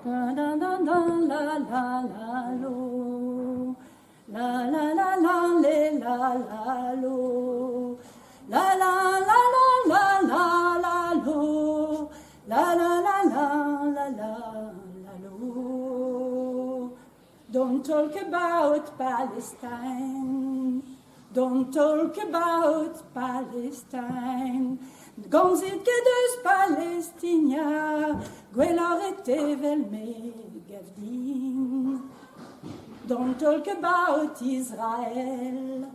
La la la la la la la lo. La la la la le la la lo. La la la la la la la lo. La la la la la la la lo. Don't talk about Palestine. Don't talk about Palestine. Gans ikke dus Palestina, gwelar etevel me gavdin. Don't talk about Israel.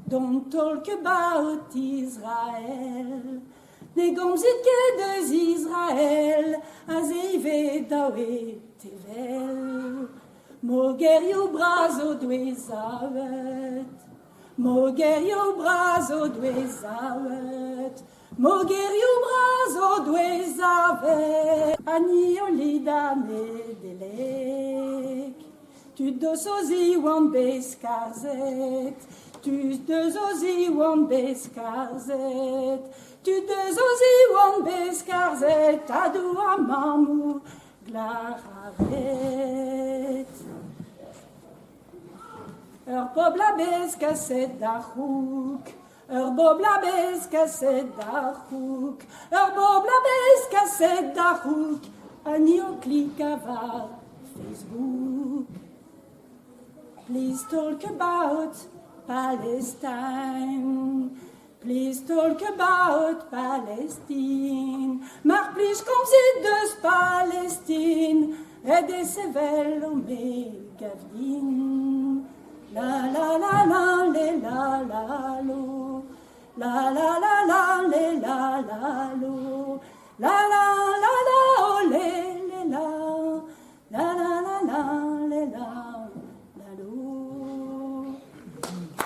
Don't talk about Israel. Ne gans ikke dus Israel, az eive dawe tevel. Moger yo brazo dwezavet. Moger yo brazo dwezavet. Moger yo brazo dwezavet. Ani olida medelek. Tu dosozi wan beskarzet. Tu dosozi wan beskarzet. Tu dosozi wan beskarzet. Adu amamu glaravet. Bob la beskaset da houk. Bob la beskaset da houk. Bob la beskaset da houk. Ani o click avar Facebook. Please talk about Palestine. Please talk about Palestine. Maar please kom zit dus Palestine. Redde se vel om me gavdin. La la la la le la la lo. La la la la le la la lo. La la la la le